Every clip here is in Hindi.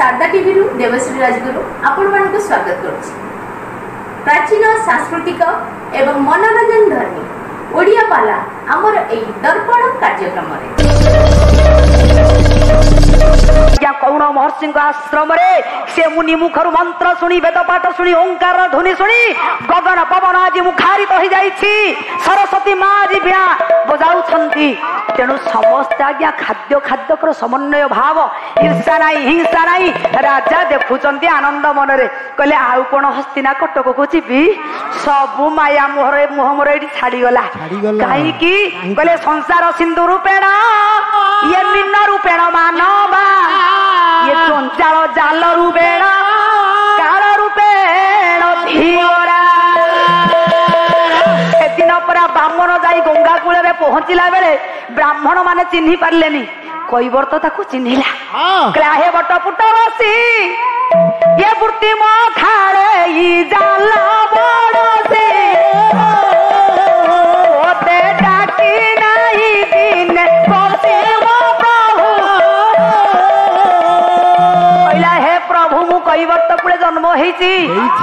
शारदा टीवी रु देवश्री राजगुरु आपण मानक स्वागत करुछि। प्राचीन सांस्कृतिक एवं मनोरंजन धर्मी ओडिया पाला आमर एई दर्पण कार्यक्रम कौण महर्षि आश्रम से मुनि मुखर मंत्र शुणी वेद पाठ शुणी ओंकार ध्वनि शुणी गगन पवन आज मुखारित हो जाइछि। सरस्वती माँ आज वीणा बजाऊ तेणु समस्त आज्ञा खाद्य खाद्यकर समन्वय भाव ईर्षा नाई हिंसा नाई राजा देखुचंती आनंद मनरे कहले आउ कोन हस्तिना कटक को जीवी सबु माया मोहरे मोह मोर एठी छाड़ी गला काई की कहले संसार सिंधु रूपेण ये मीन रूपेण मानवा ये चंचाल जाल रूपेण काल रूपेण धीरा दिन परा ब्राह्मण जाई गंगा कूल रे पहुंचला बेले ब्राह्मण माने चिन्हि पारलेनी कईबर तो ताकू चिन्हिला क्लाहे बट पुट बसी ये बुर्ती मो खाड़े ई जाला बड़से ओते डाकी नाही दिन बसी मो प्रभु कहला हे प्रभु मु कईबर तो पुले जन्म हेची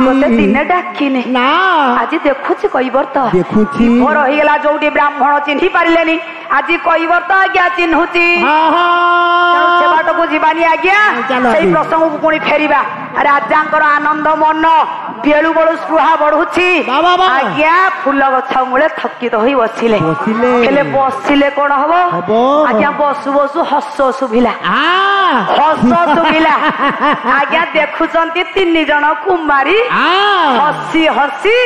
ओते दिने डाकिने ना आज देखुछि कईबर तो देखुछि मोर होइगला जोडी ब्राह्मण चिन्हि पारलेनी आज कईबर तो आज्ञा चिन्हुची से बाट को जीवानी आज्ञा से प्रसंग को पुणी फेरिबा राजांकर आनंद मन बेलु बड़ू स्पृहा बढ़ुची आज्ञा फूल गछ मूले थकित होई बसिले हेले बसिले कोन हबो आज्ञा बसु बसु हस सुभिला हस सुभिला आज्ञा देखुचंती तीन जन कुमारी हसी हसी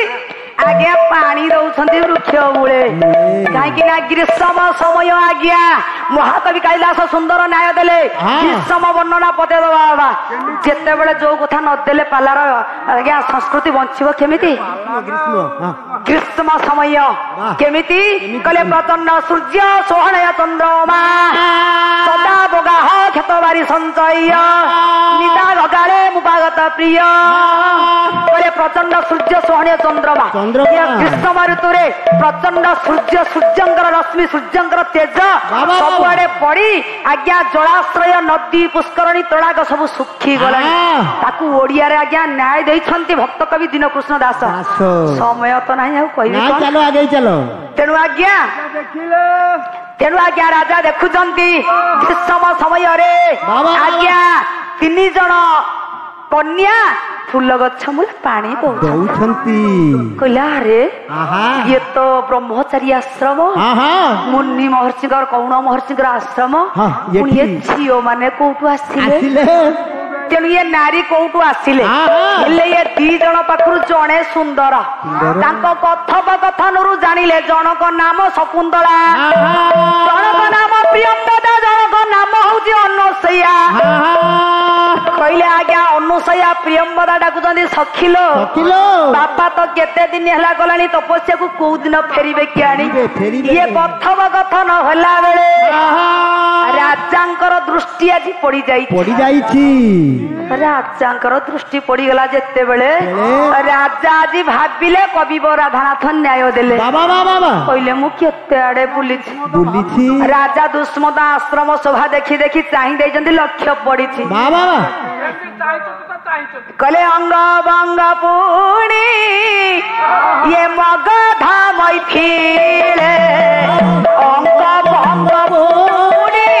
आज्ञा पानी दौरान वृक्ष मूले कहीं ग्रीष्म समय आज्ञा महाकवि कालिदास सुंदर न्याय देले ग्रीष्म वर्णना पदे दबा जिते बड़े जो कथा नदेले पालार आज्ञा संस्कृति बंचिब केमिति ग्रीष्म समय केमिति कहले प्रचंड सूर्य सोहणय चंद्रमा सदा बगाह क्षत बारी संचय निदा गगाले मुपागत प्रिय कहले प्रचंड सूर्य सोहणय चंद्रमा ग्रीष्म ऋतु प्रचंड सूर्य सूर्यंकर रश्मि सूर्यंकर तेज सबुआड़े पड़ी आज्ञा जलाश्रय नदी पुष्करणी तड़ाग सब सुखी गला ताकू ओडिया रे आज्ञा न्याय देइछंती भक्त कवि दीनकृष्ण दास समय तो नहीं आ कहबी चलो आगे चलो तेनु आज्ञा राजा देखुचंती ग्रीष्म समय रे आज्ञा तीन जन कन्या फूल गछ मूल पानी दौछंती कहला रे ये तो ब्रह्मचारी आश्रम मुनि महर्षि कौण महर्षि आश्रम ये झील माने कोठू आसिले तेणु ये नारी कोठू आसिले हेले ये दी जन पाखरु जणे सुंदर तांको कथोपकथन रु जानिले जनक नाम शकुंतला जनक नाम प्रियंवदा जनक नाम हउची अनसया कहले आज्ञा अनुसया प्रियंवदा डाकुचंदी सखिलो बापा तो केते दिन हला गलानी तपस्या को को दिन फेरिबे कियानी ये कथोपकथन होला बेले राजांकर दृष्टि आज पड़ी जाईची राजांकर दृष्टि पड़ी गला जेते बेले राजा आज भाबिले कविवर राधानाथ न्याय देले कहले मु केते आडे बुलिछि राजा दुष्मत आश्रम शोभा देखी देखी चाहि देइजंती लक्ष्य पड़ीछि कहले अंग बंग पुणी ये मगध मैथिले अंग बंग पुणी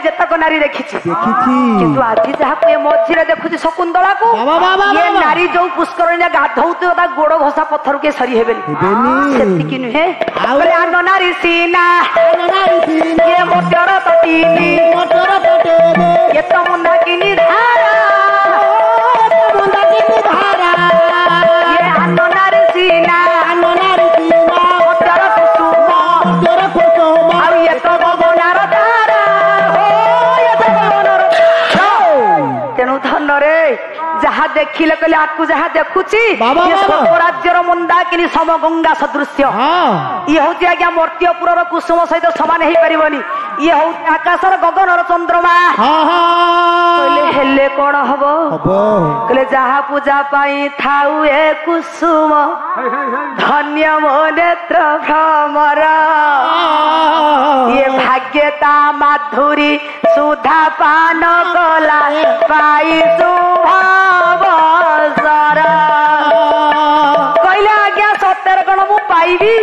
जेतक नारी देखी किंतु आज जहाँ मझे देखुची शकुंतला को ये नारी जो पुष्करणी गाधौता गोड़ घसा पत्थर के सरी हेबेनी नुहे आन नारी सीना ये मोटर तटीनी ये तो मुंडा की धारा ये आन नारी सीना मोटर कुसुम जहा देखिले कहले आकु जहा देखुची ये स्वर्ग राज्यर मंदाकिनी सम गंगा सदृश्य ये होची आज्ञा मर्त्यपुर कुसुम सहित समान हे परिबनी ये हो आकाशर गगनर चंद्रमा कहले हेले कोन हबो कहले जहा पूजा पाई थाउ ए कुसुम धन्य मो नेत्र भ्रमर ये भाग्यता माधुरी सुधा पान कला पाई शुभवसर कहले आज्ञा सत्यर कण मु पाइबी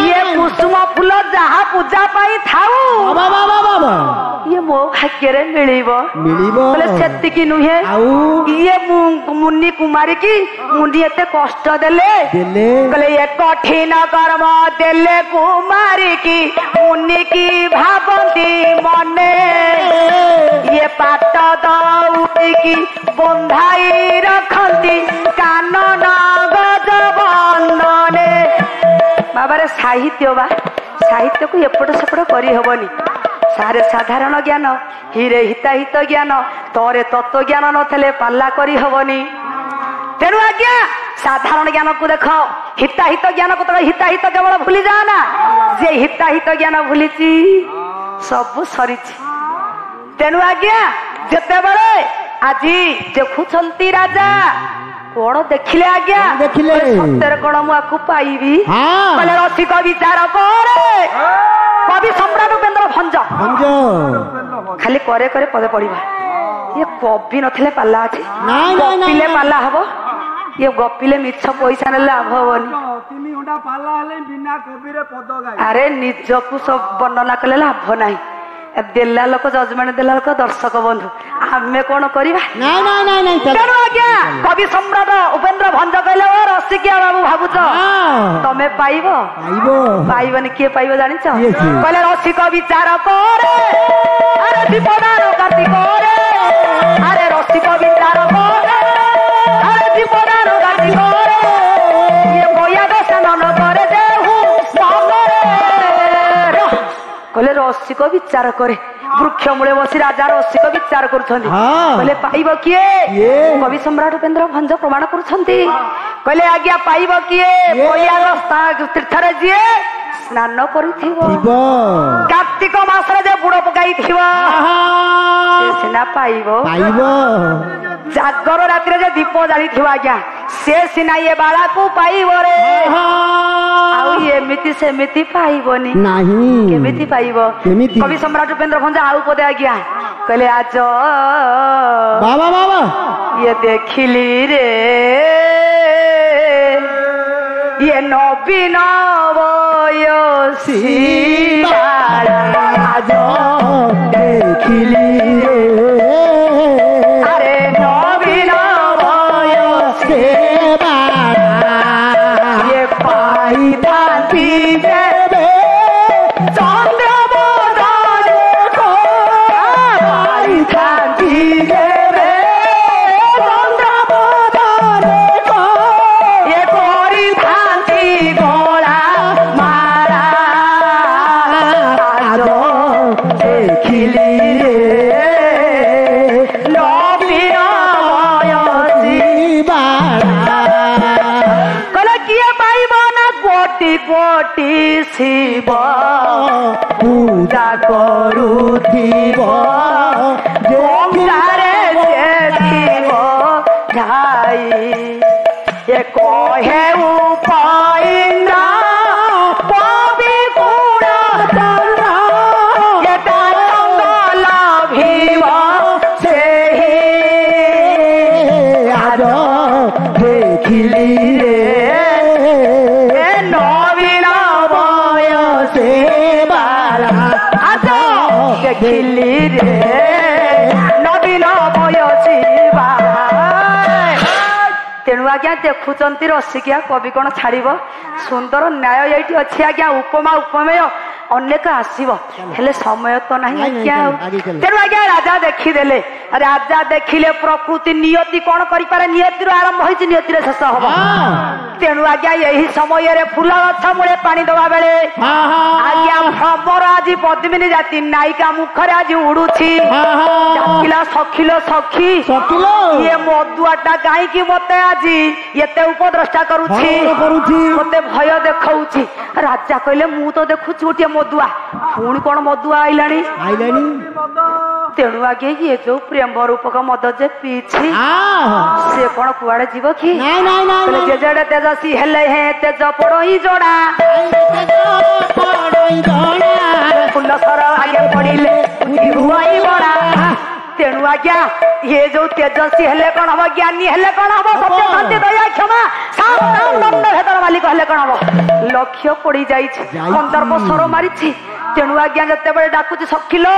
ये कुसुम फूल जहा पूजा पाई थाउ ये मो भाग्य रे मिलिबो कहले सेतिकी नुहे ये मुनि कुमारी की मुनि एते कष्ट देले कहले ये कठिन कर्म देले कुमारी की मुनि की भाबंती मने ये पाट दौड़ी की बंधाई रखती कानन गज बंधने बाबारे साहित्य बा साहित्य को एपट सेपट करी हबनी सारे साधारण ज्ञान हिरे हिताहित ज्ञान तोरे तत्व ज्ञान नथले पाल्ला करी हबनी तेणु आज्ञा साधारण ज्ञान को देख हिताहित ज्ञान को हिताहित केवल भूली जा ना जे हिताहित ज्ञान भूलिची सब सरीची तेणु आज्ञा जेते बळे आजी देखुछंती राजा कोण देखिले आज्ञा देखिले सत्तर कोण मु आकु पाइबी कहले रसिक विचार करे कवि सम्राट उपेन्द्र भंज खाली करे करे पदे पड़िबा ये कवि नथिले पाल्ला अछि गपिले पाल्ला हबो ये गपिले मिछ पैसा ने लाभ हबनी 3 घंटा पाल्ला हले बिना कवि रे पद गाय अरे निजकु सब वर्णना कले लाभ नाही देला लोक जजमेंट देला लोक दर्शक बंधु आमे कोन करिबा नहीं तेणु आज्ञा कवि सम्राट उपेन्द्र भंज कहले ओ रसिकिया बाबू भाबुच तमे पाइबो पाइबनी के पाइबो जानिछ कहले रसिक विचार करे अरे दीपदार काटी करे अरे रसिक विचार करे अरे दीपदार काटी करे ये बोया दर्शन करे देहु सामरे कहले रसिक विचार करे वृक्ष मूले बसी राजा रसिक विचार करुछंती कहले पाइबो किए कवि सम्राट उपेन्द्र भंज प्रमाण करुछंती कहले आज्ञा पाइबो किए प्रयाग तीर्थ रे जिए स्नान करिथिबो कार्तिक मास रे जे बुड़ पकाई थिबो से सिना पाइबो जागर रात्रि जे दीप जाली थिबो आज्ञा से सिना ये बाला को पाइबो रे आउ एमिति सेमिति पाइबोनी नहीं केमिति पाइबो कवि सम्राट उपेन्द्र भंज आउ पदे आज्ञा कहले आज बाबा ये देखिली रे ये नवीन बयसी आज देखिली अरे नवीन बयसी ये पाई दाती देवे चंद्र बदन को पाई दाती देवे चंद्र बदन को ये कोरी धांती गोला मारा आज देखिली रे नवीन बयसी कहले किए पाइब ना कोटि कोटि शिव पूजा करुथिब ओंकारे देखिब ढाई ये कहे उपाइंद्र कवि गुण चंद्र ये तारंग लभिब सेहि आज देखिली ए नवीन बयसी आज देखिली रे नवीन बयसी तेणु आज्ञा देखुचंती रसिकिया कवि कौन छाड़ब सुंदर न्याय ये अच्छी आज्ञा उपमा उपमेय अनेक आसब हेले समय तो नहीं आज्ञा तेणु आज्ञा राजा देखीदेले राजा देखिले प्रकृति नियति कौन करिपारे नियति आरंभ होइछि नियति रे शेष हबो तेणु आज्ञा यही समय रे फूल गछ मूले पानी दवा बेले आज्ञा भ्रमर आज पद्मिनी जाति नायिका मुखरे आज उड़ुछि डाकिला सखिलो सखी ये मदुआटा गाई की मते आज एते उपद्रष्टा करूछि मते भय देखाउछि राजा कहले मु तो देखुछि गोटे मदुआ पुणी कौन मदुआ आइलानी तेणु आगे ये जो प्रेम रूपक मद जे पीछे से कौन कुआड़े जीव कि जे जड़े तेजसी हेले हे तेज पड़ोई जोड़ा फुल सर आगे पड़िले हुआई बड़ा तेणु आज्ञा ये जो तेजस्वी हेले कौन हम ज्ञानी हेले कौन हम सत्य शांति दया क्षमा साम भेदर मालिक हेले कौन हम लक्ष्य पड़ी जाइए 15 वर्षर मारी तेणु आज्ञा जिते बड़े डाकुची सखिलो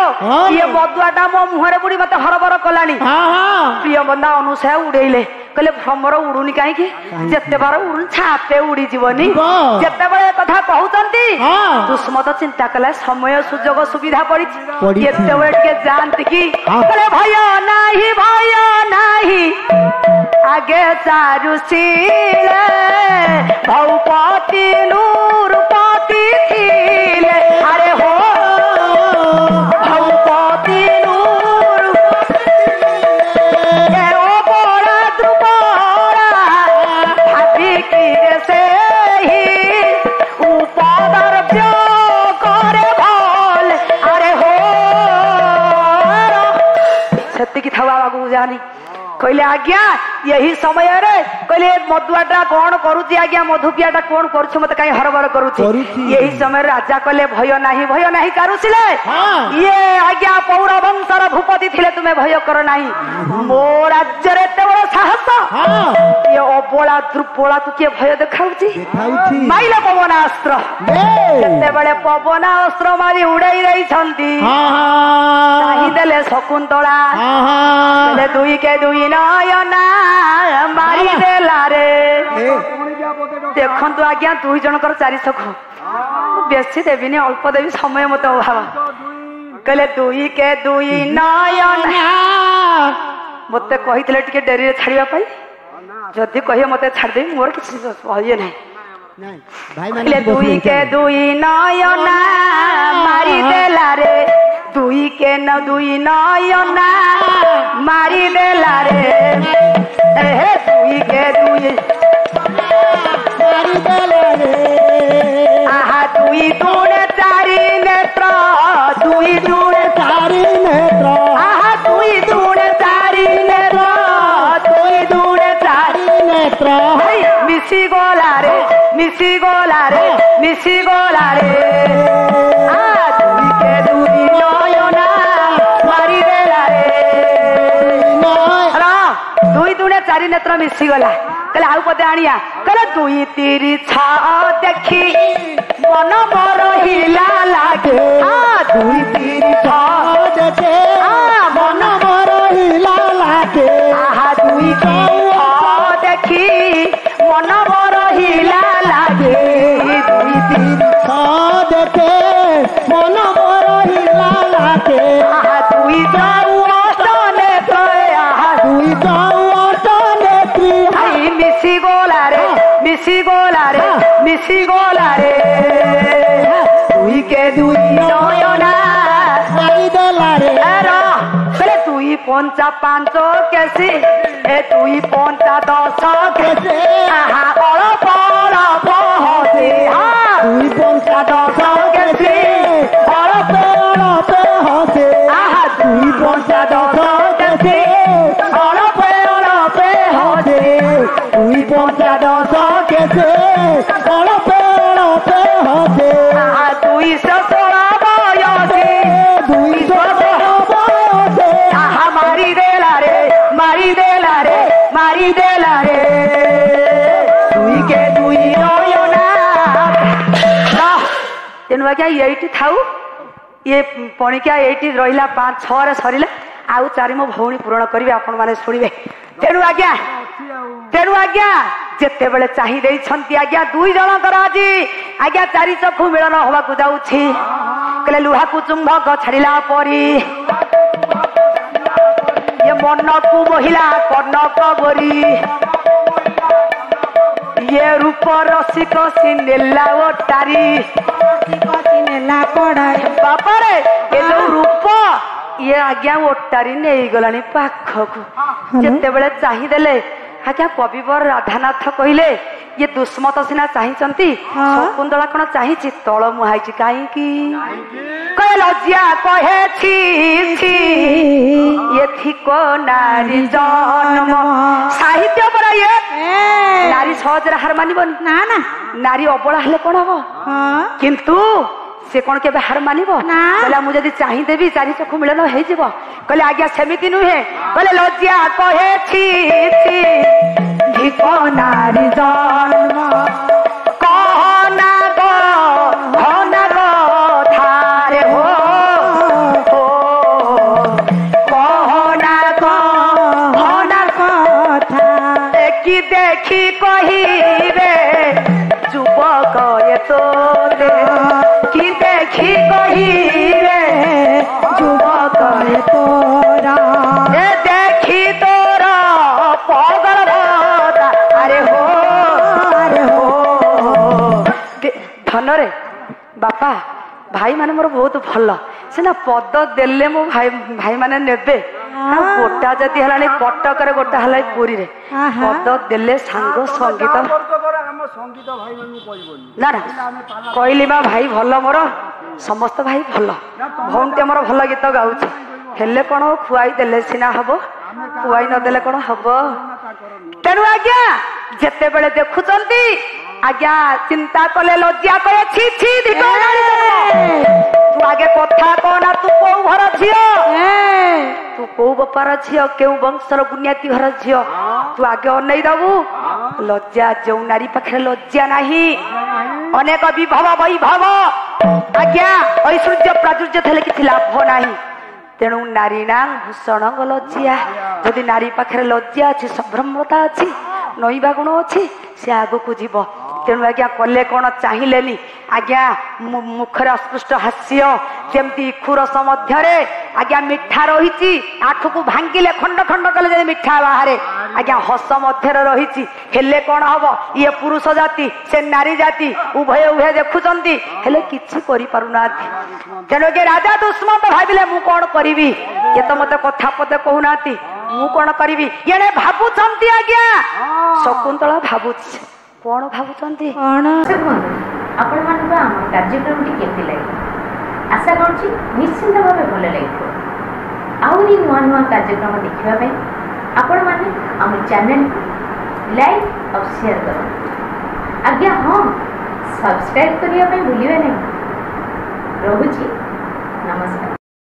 ये मदुआटा मो मुहरे बुड़ी मत हरबर कलानी प्रिय बंदा अनुसाय उड़ेले कहले भ्रमर उड़ुनी कहीं जिते बार उड़ुनी छापे उड़ी जीवनी जिते बड़े कथा कहउतंती दुष्मत चिंता कला समय सुजोग सुविधा पड़ी एते बड़े के जानती की कहले भय नाही आगे चारुशीले भौपति नूरपति थिले अरे हो भौपति नूर ओ बड़ा द्रुपड़ा भाभी की से ही उपदर करे भल अरे हो सत्य की थवा बाबू जानी कहले आज्ञा यही समय रे कहले मदुआटा कौन करुची आज्ञा मधुपियाटा कौन करुछ मते काई हरबर करुची यही समय राजा कहले भय नाही कारुसिले ये आज्ञा पौर वंशर भूपति थिले तुमे भय कर नाही मो राज्य रे ते बड़ साहस ये अबोला द्रुपोला तू के भय देखाउची माइले पवनास्त्र केते बड़े पवनास्त्र मारी उड़ाई रही छंती ताही देले शकुंतला कहले दुई के दुई नयना मारी देला रे देखंतु आज्ञा दुई जनकर 400 बेसी देविनी अल्प देवी समय मत अभाव कहले दुई के दुई नयना मते कहितले टिके डेरी रे छाड़िया पाई जदी कहिए मते छाड़ दे मोर किछि होइए नै कहले दुई के दुई नयना मारी देला रे दुई के न दुई नयना मारी देला रे ए दुई के दुई मारी देला रे आहा दुई दूने चारि नेत्र दुई दूने चारि नेत्र आहा दुई दूने चारि नेत्र दुई दूने चारि नेत्र मिसी गोला रे मिसी गोला रे मिसी गोला रे आ दुई के दुई नयना मारी देला रे दुई दुने चारि नेत्र मिसी गला कहले आउ पते आनिया कहले दुई तीरी छा देखी मन मोर हिला लागे आ दुई तीरी छा देखे आ मन मोर हिला लागे आहा दुई छा देखी मन मोर हिला लागे दुई तीरी छा देखे मन मोर हिला लागे आहा दुई जाऊ अटने तोय आहा दुई जाऊ मिसी गोला रे मिसी गोला रे मिसी गोला रे दुई के दुई नयना मारी देला रे रो कहले दुई पंचा पांच केसी ए दुई पंचा 10 केसी आहा अळप अळप होसी हा दुई पंचा 10 केसी अळप अळप होसी आहा दुई पंचा 10 केसी अळप अळप होसी दुई पंचा 10 केसे अळपे अळपे होसे आहा 216 बयसे 216 बयसे आहा मारी देला रे मारी देला रे मारी देला रे दुई के दुई नयना तेनु आज्ञा एठी थाउ ये पणिका एठी रहिला 5-6 रे सरिला आउ 4 मो भौणी पूर्ण करिवे आपण माने सुनिबे तेनु आज्ञा जेते बेले चाहि देई छंती आज्ञा दुई जण कर आज आज्ञा 4 चखु मिलन होबा को जाउछि कहले लुहा को चुंबक छाड़िला परी ମନକୁ ମୋହିଲା କନକ ବରି ଇଏ ରୂପ ରସିକ ସି ନେଲା ଓଟାରି ବାପାରେ ଏ ଯୋଉ ରୂପ ଇଏ ଆଜ୍ଞା ଓଟାରି ନେଇଗଲାଣି ପାଖକୁ ଯେତେବେଳେ ଚାହିଁଦେଲେ ଆଜ୍ଞା କବିବର ରାଧାନାଥ କହିଲେ ଇଏ ଦୁଷ୍ମତ ସିନା ଚାହିଁଛନ୍ତି ଶକୁନ୍ତଳା କଣ ଚାହିଁଛି ତଳ ମୁହାଇଛି କାହିଁକି କହେ ଲଜ୍ଜା କହେଛି ଏଥିକ ନାରୀ ଜନ୍ମ ସାହିତ୍ୟ ପରା ଇଏ ନାରୀ ସହଜରେ ହାର ମାନିବନି ନା ନା ନାରୀ ଅବଳା ହେଲେ କଣ ହବ କିନ୍ତୁ ସେ କଣ କେବେ ହାର ମାନିବ କହିଲା ମୁଁ ଯଦି ଚାହିଁଦେବି ଚାରି ଚକ୍ଷୁ ମିଳନ ହେଇଯିବ କହିଲେ ଆଜ୍ଞା ସେମିତି ନୁହେଁ କହିଲେ ଲଜ୍ଜା କହେଛି ନାରୀ ଜନ୍ମ କହନା ଧାରେ ହୋ କହନା କଥା ଦେଖି ଦେଖି କହିବେ ଯୁବକ ଏ ତୋରେ କି ଦେଖି କହିବେ ଯୁବକ ଏ ତୋରା ଏ ଦେଖି ତୋର ପଗଳ ଆରେ ହୋ ଧନରେ ବାପା ଭାଇ ମାନେ ମୋର ବହୁତ ଭଲ ସିନା ପଦ ଦେଲେ ମୋ ଭାଇ ମାନେ ନେବେ ଆଉ ଗୋଟା ଯଦି ହେଲାଣି କଟକରେ ଗୋଟା ହେଲାଣି ପୁରୀରେ ପଦ ଦେଲେ ସାଙ୍ଗ ସଙ୍ଗୀତ ନା ନା କହିଲି ବା ଭାଇ ଭଲ ମୋର ସମସ୍ତ ଭାଇ ଭଲ ଭଉଣୀ ମୋର ଭଲ ଗୀତ ଗାଉଛି ହେଲେ କଣ ଖୁଆଇ ଦେଲେ ସିନା ହବ ଖୁଆଇ ନଦେଲେ କଣ ହବ ତେଣୁ ଆଜ୍ଞା ଯେତେବେଳେ ଦେଖୁଛନ୍ତି ଆଜ୍ଞା ଚିନ୍ତା କଲେ ଲଜ୍ଜା କଲେ ଛି ଛି ତୁ ଆଗେ କଥା କହନା ତୁ କୋଉ ଘର ଝିଅ ତୁ କୋଉ ବାପାର ଝିଅ କେଉଁ ବଂଶର ଗୁନିଆତି ଘର ଝିଅ ତୁ ଆଗେ ଅନେଇ ଦବୁ ଲଜ୍ଜା ଯୋଉ ନାରୀ ପାଖରେ ଲଜ୍ଜା ନାହିଁ ଅନେକ ବିଭବ ବୈଭବ ଆଜ୍ଞା ଐଶ୍ୱର୍ଯ୍ୟ ପ୍ରାଚୁର୍ଯ୍ୟ ଥିଲେ କିଛି ଲାଭ ନାହିଁ ତେଣୁ ନାରୀ ନାଂ ଭୂଷଣ ଲଜ୍ଜା ଯଦି ନାରୀ ପାଖରେ ଲଜ୍ଜା ଅଛି ସମ୍ଭ୍ରମତା ଅଛି ନଇବା ଗୁଣ ଅଛି ସେ ଆଗକୁ ଯିବ ତେଣୁ ଆଜ୍ଞା କଲେ କଣ ଚାହିଁଲେନି ଆଜ୍ଞା ମୁଖରେ ଅସ୍ପୃଷ୍ଟ ହାସ୍ୟ ଯେମିତି ଇଖୁ ରସ ମଧ୍ୟରେ ଆଜ୍ଞା ମିଠା ରହିଛି ଆଖକୁ ଭାଙ୍ଗିଲେ ଖଣ୍ଡ ଖଣ୍ଡ କଲେ ଯଦି ମିଠା ବାହାରେ ଆଜ୍ଞା ହସ ମଧ୍ୟରେ ରହିଛି ହେଲେ କଣ ହବ ଇଏ ପୁରୁଷ ଜାତି ସେ ନାରୀ ଜାତି ଉଭୟ ଦେଖୁଛନ୍ତି ହେଲେ କିଛି କରିପାରୁନାହାନ୍ତି ତେଣୁ କି ରାଜା ଦୁଷ୍ମନ୍ତ ଭାବିଲେ ମୁଁ କଣ କରିବି ଇଏ ତ ମତେ କଥା ପଦେ କହୁନାହାନ୍ତି ମୁଁ କଣ କରିବି ଇଏ ଭାବୁଛନ୍ତି ଆଜ୍ଞା ଶକୁନ୍ତଳା ଭାବୁଛି କଣ ଭାବୁଛନ୍ତି ଆପଣ ମାନଙ୍କୁ ଆମ କାର୍ଯ୍ୟକ୍ରମଟି କେମିତି ଲାଗିଲା ଆଶା କରୁଛି ନିଶ୍ଚିନ୍ତ ଭାବେ ଭଲ ଲାଗିଥିବ ଆହୁରି ନୂଆ ନୂଆ କାର୍ଯ୍ୟକ୍ରମ ଦେଖିବା ପାଇଁ ଆପଣମାନେ ଆମ ଚ୍ୟାନେଲକୁ ଲାଇକ୍ ଆଉ ସେୟାର କରନ୍ତୁ ଆଜ୍ଞା ହଁ ସବସ୍କ୍ରାଇବ୍ କରିବା ପାଇଁ ଭୁଲିବେ ନାହିଁ ରହୁଛି ନମସ୍କାର।